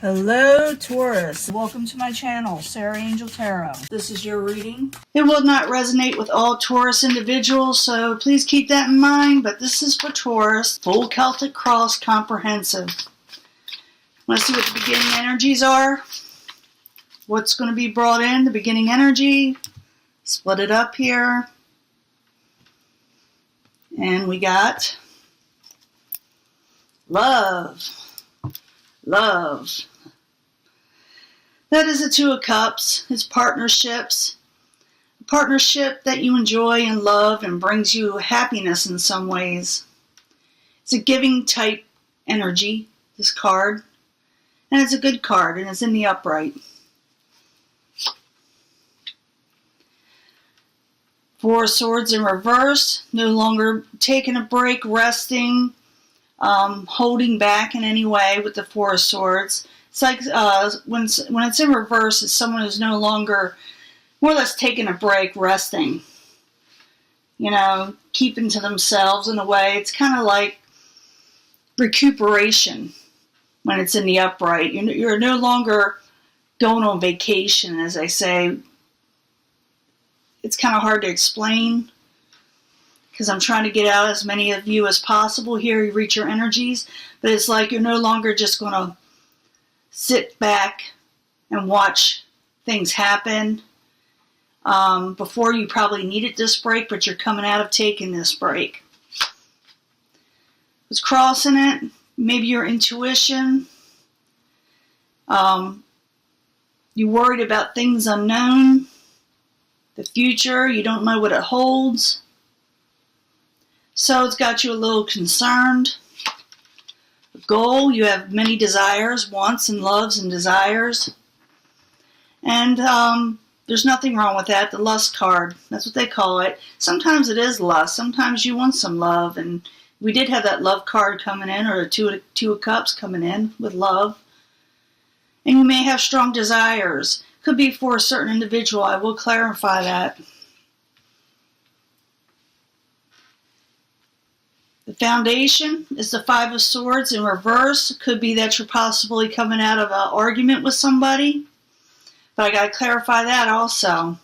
Hello Taurus, welcome to my channel, Sarah Angel Tarot. This is your reading. It will not resonate with all Taurus individuals, so please keep that in mind, but this is for Taurus, full Celtic cross comprehensive. Want to see what the beginning energies are? What's going to be brought in, the beginning energy? Split it up here. And we got love. Love. That is the Two of Cups. It's partnerships. A partnership that you enjoy and love and brings you happiness in some ways. It's a giving type energy, this card. And it's a good card, and it's in the upright. Four of Swords in reverse. No longer taking a break, resting, holding back in any way with the Four of Swords. It's like when it's in reverse, it's someone who's no longer, more or less taking a break, resting. You know, keeping to themselves in a way. It's kind of like recuperation when it's in the upright. You're no longer going on vacation, as I say. It's kind of hard to explain because I'm trying to get out as many of you as possible here. You reach your energies, but it's like you're no longer just going to sit back and watch things happen. Before you probably needed this break, but you're coming out of taking this break. What's crossing it? Maybe your intuition. You're worried about things unknown. The future, you don't know what it holds. So it's got you a little concerned. A goal, you have many desires, wants and loves and desires. And there's nothing wrong with that. The lust card, that's what they call it. Sometimes it is lust. Sometimes you want some love. And we did have that love card coming in, or the two of Cups coming in with love. And you may have strong desires. Could be for a certain individual. I will clarify that. The foundation is the Five of Swords in reverse. It could be that you're possibly coming out of an argument with somebody. But I got to clarify that also.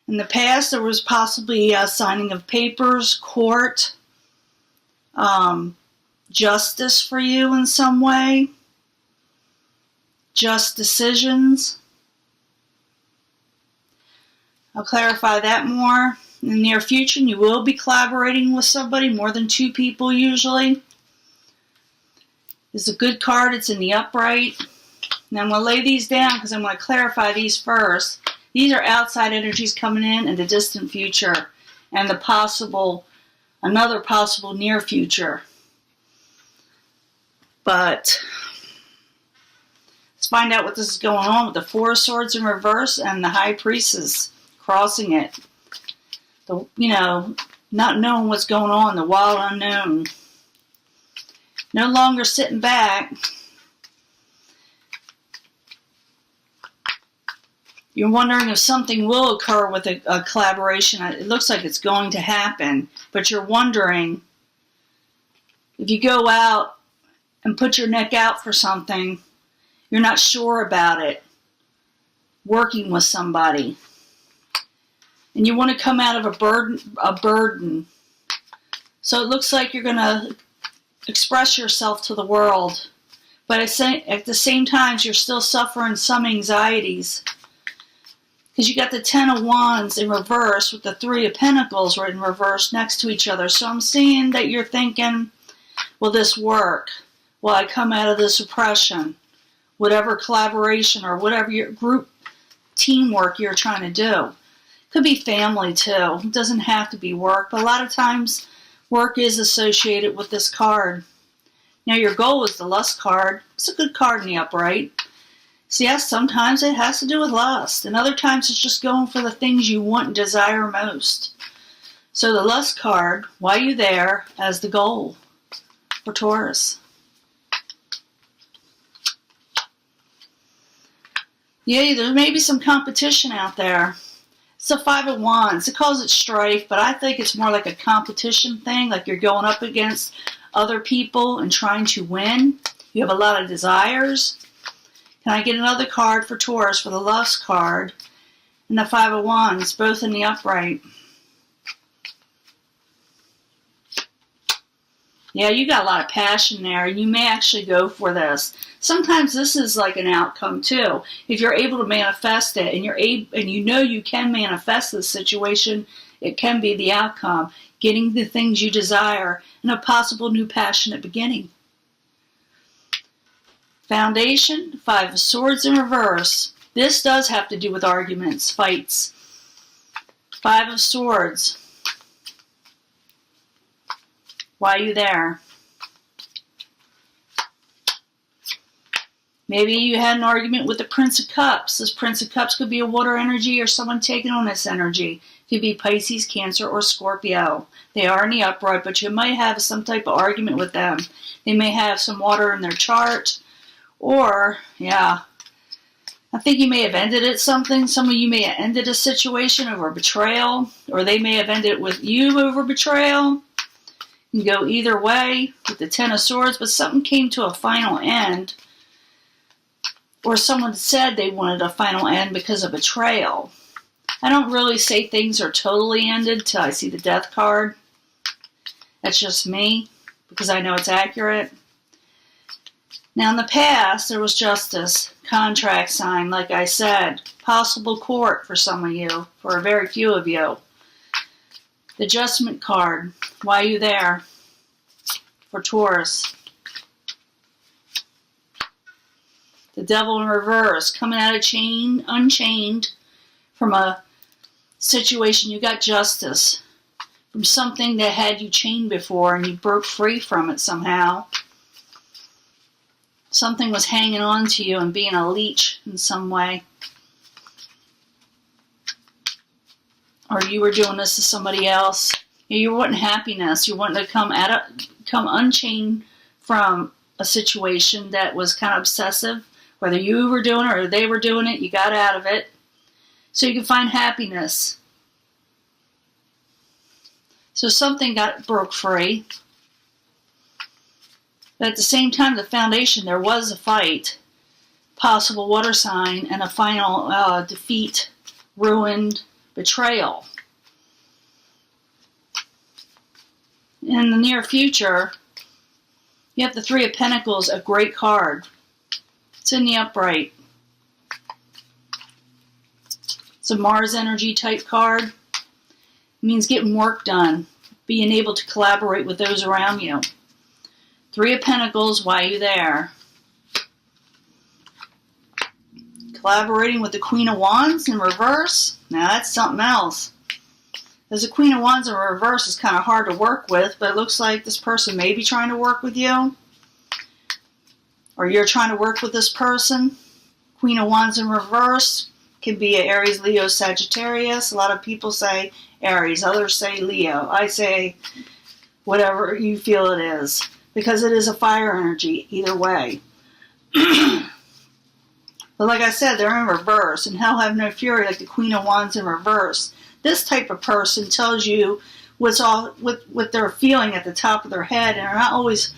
In the past, there was possibly a signing of papers, court, justice for you in some way. Just decisions. I'll clarify that more in the near future. You will be collaborating with somebody, more than two people usually. It's a good card. It's in the upright. Now I'm going to lay these down because I'm going to clarify these first. These are outside energies coming in the distant future and another possible near future. But let's find out what this is going on with the Four of Swords in reverse and the High Priestess crossing it. Not knowing what's going on, the wild unknown. No longer sitting back. You're wondering if something will occur with a collaboration. It looks like it's going to happen, but you're wondering if you go out and put your neck out for something, you're not sure about it, working with somebody. And you want to come out of a burden. So it looks like you're going to express yourself to the world. But at the same time, you're still suffering some anxieties. Because you got the Ten of Wands in reverse with the Three of Pentacles right in reverse next to each other. So I'm seeing that you're thinking, will this work? Will I come out of this oppression? Whatever collaboration or whatever your group teamwork you're trying to do. Could be family too. It doesn't have to be work, but a lot of times work is associated with this card. Now your goal is the lust card. It's a good card in the upright. So yes, sometimes it has to do with lust, and other times it's just going for the things you want and desire most. So the lust card, why you there, as the goal for Taurus. Yeah, there may be some competition out there. It's a Five of Wands. It calls it strife, but I think it's more like a competition thing, like you're going up against other people and trying to win. You have a lot of desires. Can I get another card for Taurus for the Loves card? And the Five of Wands, both in the upright. Yeah, you got a lot of passion there, and you may actually go for this. Sometimes this is like an outcome too. If you're able to manifest it, and you know you can manifest this situation, it can be the outcome. Getting the things you desire and a possible new passionate beginning. Foundation, Five of Swords in reverse. This does have to do with arguments, fights. Five of Swords. Why are you there? Maybe you had an argument with the Prince of Cups. This Prince of Cups could be a water energy or someone taking on this energy. It could be Pisces, Cancer, or Scorpio. They are in the upright, but you might have some type of argument with them. They may have some water in their chart. Or, yeah, I think you may have ended it something. Some of you may have ended a situation over betrayal. Or they may have ended with you over betrayal. You can go either way with the Ten of Swords, but something came to a final end. Or someone said they wanted a final end because of betrayal. I don't really say things are totally ended till I see the Death card. That's just me, because I know it's accurate. Now in the past, there was justice, contract sign, like I said, possible court for some of you, for a very few of you. The Judgment card, why are you there? For Taurus. The Devil in reverse, coming out of chain, unchained from a situation. You got justice from something that had you chained before and you broke free from it somehow. Something was hanging on to you and being a leech in some way. Or you were doing this to somebody else. You were wanting happiness. You wanted to come unchained from a situation that was kind of obsessive. Whether you were doing it or they were doing it, you got out of it. So you can find happiness. So something broke free. But at the same time, the foundation, there was a fight. Possible water sign and a final defeat, ruined, betrayal. In the near future, you have the Three of Pentacles, a great card. It's in the upright. It's a Mars energy type card. It means getting work done, being able to collaborate with those around you. Three of Pentacles, why are you there? Collaborating with the Queen of Wands in reverse. Now that's something else. As the Queen of Wands in reverse is kind of hard to work with, but it looks like this person may be trying to work with you. Or you're trying to work with this person. Queen of Wands in reverse can be an Aries, Leo, Sagittarius. A lot of people say Aries, others say Leo. I say whatever you feel it is, because it is a fire energy either way. But like I said, they're in reverse, and hell have no fury, like the Queen of Wands in reverse. This type of person tells you what they're feeling at the top of their head, and are not always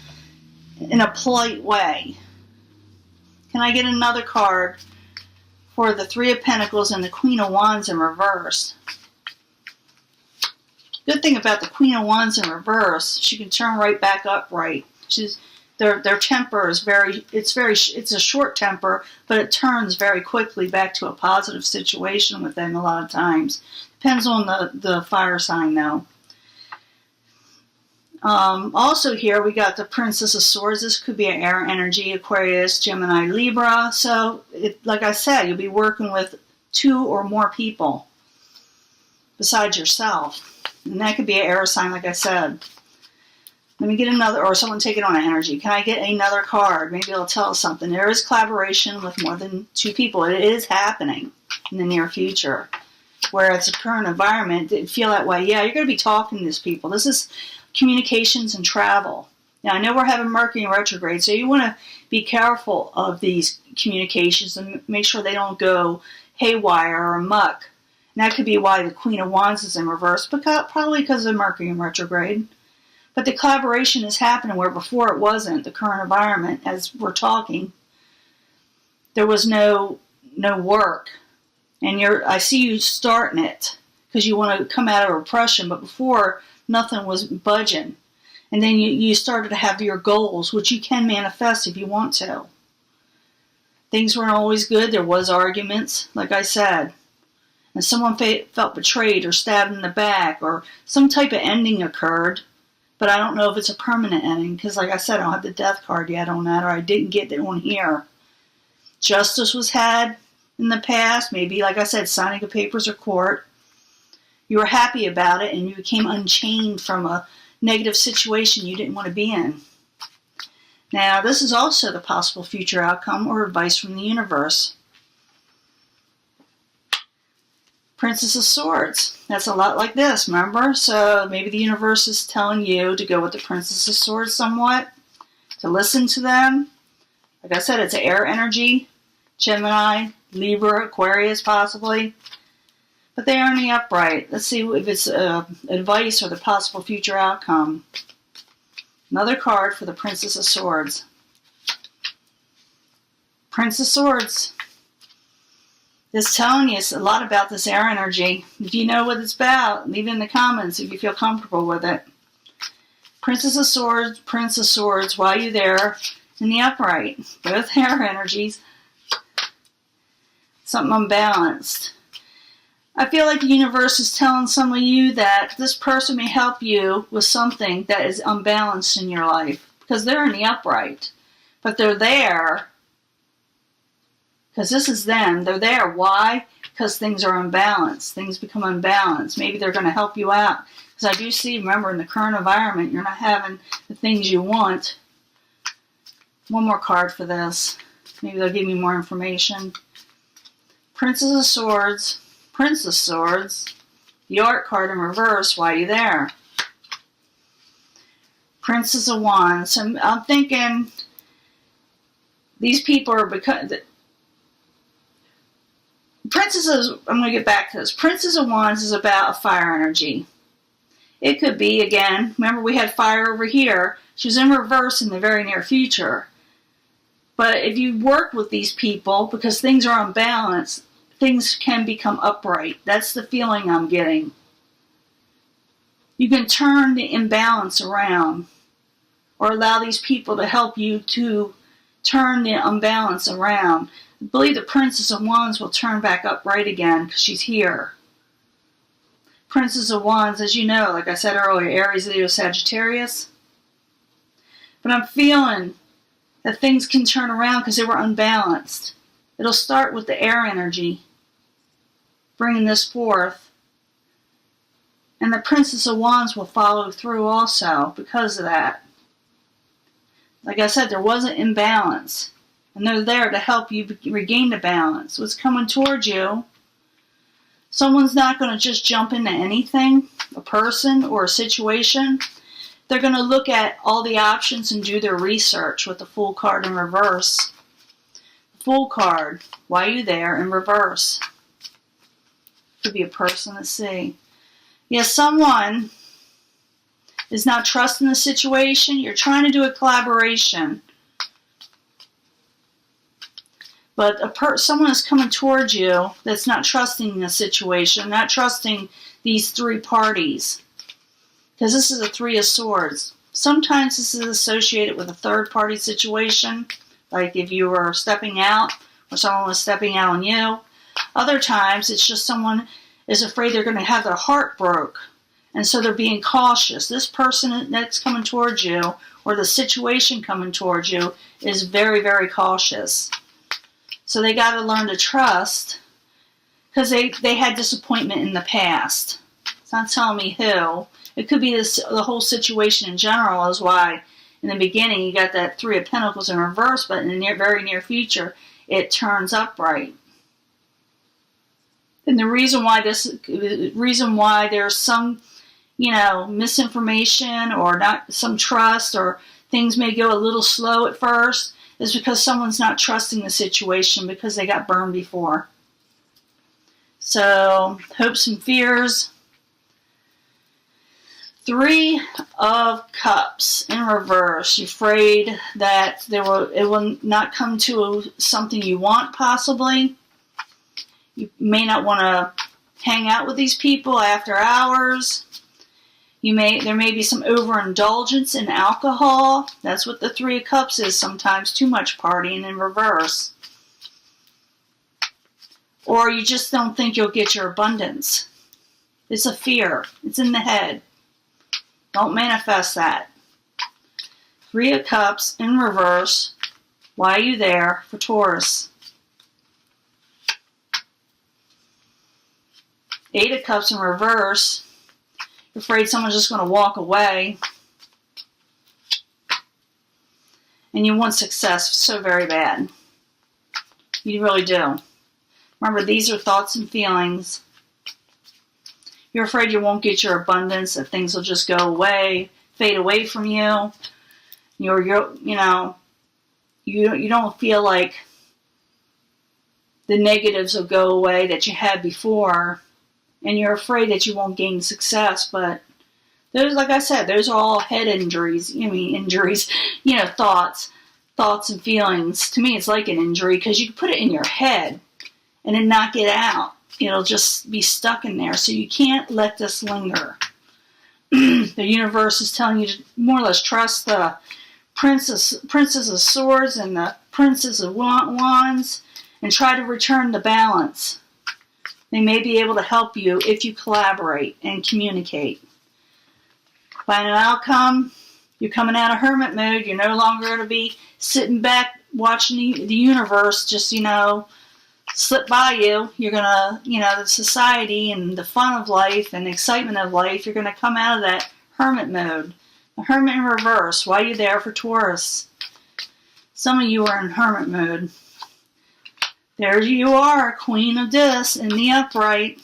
in a polite way. Can I get another card for the Three of Pentacles and the Queen of Wands in reverse? Good thing about the Queen of Wands in reverse, she can turn right back upright. Their temper is it's a short temper, but it turns very quickly back to a positive situation with them a lot of times. Depends on the fire sign though. Also here we got the Princess of Swords. This could be an air energy, Aquarius, Gemini, Libra. So like I said, you'll be working with 2 or more people besides yourself. And that could be an air sign, like I said. Let me get another, or someone taking on an energy. Can I get another card? Maybe it'll tell us something. There is collaboration with more than 2 people. It is happening in the near future. Where it's a current environment, it feel that way. Yeah, you're going to be talking to these people. This is communications and travel. Now, I know we're having Mercury in retrograde, so you want to be careful of these communications and make sure they don't go haywire or amok. And that could be why the Queen of Wands is in reverse, probably because of Mercury in retrograde. But the collaboration is happening where before it wasn't. The current environment, as we're talking, there was no work. And I see you starting it because you want to come out of repression, but before nothing was budging. And then you started to have your goals, which you can manifest if you want to. Things weren't always good. There was arguments, like I said. And someone felt betrayed or stabbed in the back, or some type of ending occurred. But I don't know if it's a permanent ending, because like I said, I don't have the death card yet on that, or I didn't get it on here. Justice was had in the past, maybe, like I said, signing of papers or court. You were happy about it, and you became unchained from a negative situation you didn't want to be in. Now, this is also the possible future outcome or advice from the universe. Princess of Swords. That's a lot like this, remember? So maybe the universe is telling you to go with the Princess of Swords somewhat, to listen to them. Like I said, it's air energy, Gemini, Libra, Aquarius possibly. But they are in the upright. Let's see if it's advice or the possible future outcome. Another card for the Princess of Swords. Princess of Swords. It's telling you a lot about this air energy. If you know what it's about, leave it in the comments if you feel comfortable with it. Princess of Swords, Prince of Swords, why are you there? In the upright. Both air energies. Something unbalanced. I feel like the universe is telling some of you that this person may help you with something that is unbalanced in your life. Because they're in the upright. But they're there because this is them. They're there. Why? Because things are unbalanced. Things become unbalanced. Maybe they're going to help you out. Because I do see, remember, in the current environment, you're not having the things you want. One more card for this. Maybe they'll give me more information. Princess of Swords. Prince of Swords, the Art card in reverse, why are you there? Princess of Wands. So I'm thinking these people are I'm going to get back to this. Princess of Wands is about a fire energy. It could be, again, remember we had fire over here. She was in reverse in the very near future. But if you work with these people, because things are unbalanced, things can become upright. That's the feeling I'm getting. You can turn the imbalance around or allow these people to help you to turn the unbalance around. I believe the Princess of Wands will turn back upright again because she's here. Princess of Wands, as you know, like I said earlier, Aries, Leo, Sagittarius. But I'm feeling that things can turn around because they were unbalanced. It'll start with the air energy, bringing this forth. And the Princess of Wands will follow through also because of that. Like I said, there was an imbalance. And they're there to help you regain the balance. What's coming towards you, someone's not going to just jump into anything, a person or a situation. They're going to look at all the options and do their research with the Fool card in reverse. Fool card, why are you there in reverse? Could be a person, let's see. Yes, someone is not trusting the situation. You're trying to do a collaboration. But someone is coming towards you that's not trusting the situation, not trusting these three parties. Because this is a Three of Swords. Sometimes this is associated with a third-party situation, like if you were stepping out or someone was stepping out on you. Other times, it's just someone is afraid they're going to have their heart broke, and so they're being cautious. This person that's coming towards you, or the situation coming towards you, is very, very cautious. So they got to learn to trust, because they had disappointment in the past. It's not telling me who. It could be the whole situation in general is why in the beginning you got that Three of Pentacles in reverse, but in the very near future it turns upright. And the reason why there's some, misinformation or not some trust, or things may go a little slow at first, is because someone's not trusting the situation because they got burned before. So, hopes and fears. Three of Cups in reverse. You're afraid that it will not come to something you want, possibly. You may not want to hang out with these people after hours. There may be some overindulgence in alcohol. That's what the Three of Cups is sometimes, too much partying in reverse. Or you just don't think you'll get your abundance. It's a fear. It's in the head. Don't manifest that. Three of Cups in reverse. Why are you there for Taurus? Eight of Cups in reverse. You're afraid someone's just going to walk away. And you want success so very bad. You really do. Remember, these are thoughts and feelings. You're afraid you won't get your abundance, that things will just go away, fade away from you. You don't feel like the negatives will go away that you had before, and you're afraid that you won't gain success. But those, like I said, those are all head injuries. Thoughts and feelings. To me, it's like an injury because you can put it in your head and then knock it out. It'll just be stuck in there. So you can't let this linger. The universe is telling you to more or less trust the Princess of Swords and the Princess of Wands and try to return the balance. They may be able to help you if you collaborate and communicate. Final outcome, you're coming out of hermit mode. You're no longer going to be sitting back watching the universe just, slip by you. You're going to, the society and the fun of life and the excitement of life, you're going to come out of that hermit mode. The hermit in reverse. Why are you there for Taurus? Some of you are in hermit mode. There you are, Queen of Discs in the upright.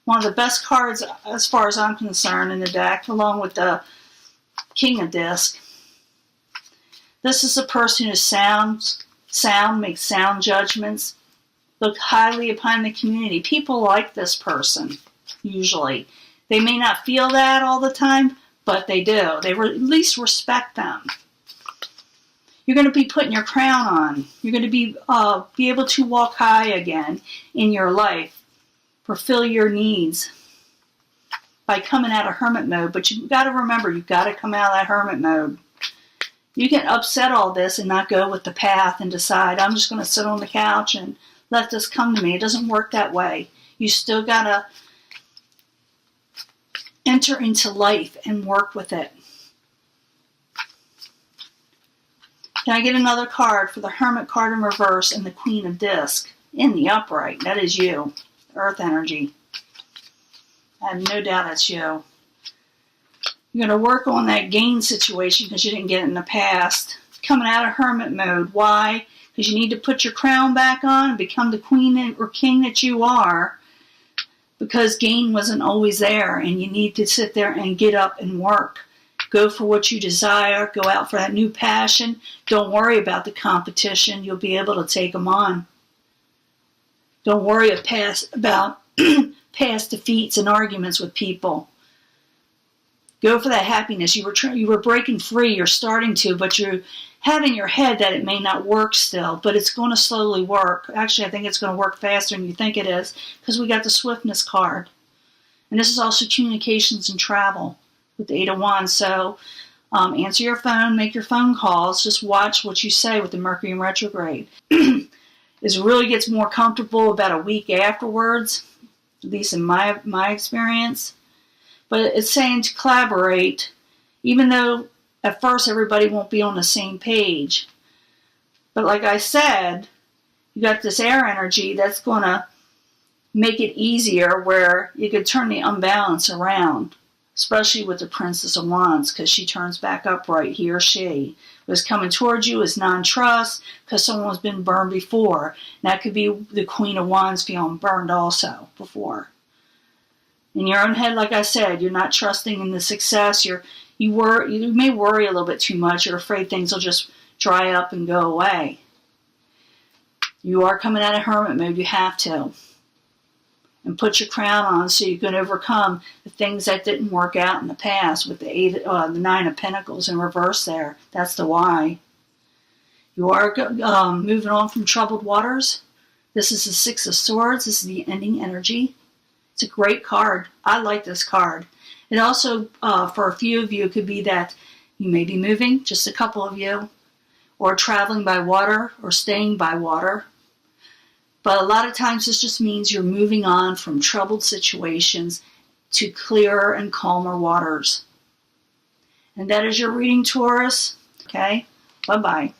One of the best cards as far as I'm concerned in the deck, along with the King of Discs. This is a person who's sound, makes sound judgments, look highly upon the community. People like this person, usually. They may not feel that all the time, but they do. They at least respect them. You're going to be putting your crown on. You're going to be able to walk high again in your life, fulfill your needs by coming out of hermit mode. But you've got to remember, you've got to come out of that hermit mode. You can upset all this and not go with the path and decide, I'm just going to sit on the couch and let this come to me. It doesn't work that way. You still got to enter into life and work with it. Can I get another card for the Hermit card in reverse and the Queen of Discs in the upright? That is you, Earth energy. I have no doubt it's you. You're going to work on that gain situation because you didn't get it in the past. Coming out of hermit mode. Why? Because you need to put your crown back on and become the queen or king that you are, because gain wasn't always there, and you need to sit there and get up and work. Go for what you desire. Go out for that new passion. Don't worry about the competition. You'll be able to take them on. Don't worry about past defeats and arguments with people. Go for that happiness. You were breaking free. You're starting to, but you have in your head that it may not work still, but it's going to slowly work. Actually, I think it's going to work faster than you think it is, because we got the Swiftness card. And this is also communications and travel with the Eight of Wands. So answer your phone, make your phone calls, just watch what you say with the Mercury in retrograde. It really gets more comfortable about a week afterwards, at least in my experience. But it's saying to collaborate, even though at first everybody won't be on the same page. But like I said, you got this air energy that's going to make it easier where you could turn the unbalance around, especially with the Princess of Wands, because she turns back upright. He or she was coming towards you as non-trust because someone's been burned before. And that could be the Queen of Wands feeling burned also before. In your own head, like I said, you're not trusting in the success. You may worry a little bit too much. You're afraid things will just dry up and go away. You are coming out of hermit mode. You have to. and put your crown on so you can overcome the things that didn't work out in the past with the Nine of Pentacles in reverse there. That's the why. You are moving on from troubled waters. This is the Six of Swords. This is the ending energy. It's a great card. I like this card. It also, for a few of you, it could be that you may be moving, just a couple of you, or traveling by water or staying by water. But a lot of times this just means you're moving on from troubled situations to clearer and calmer waters. And that is your reading, Taurus. Okay? Bye-bye.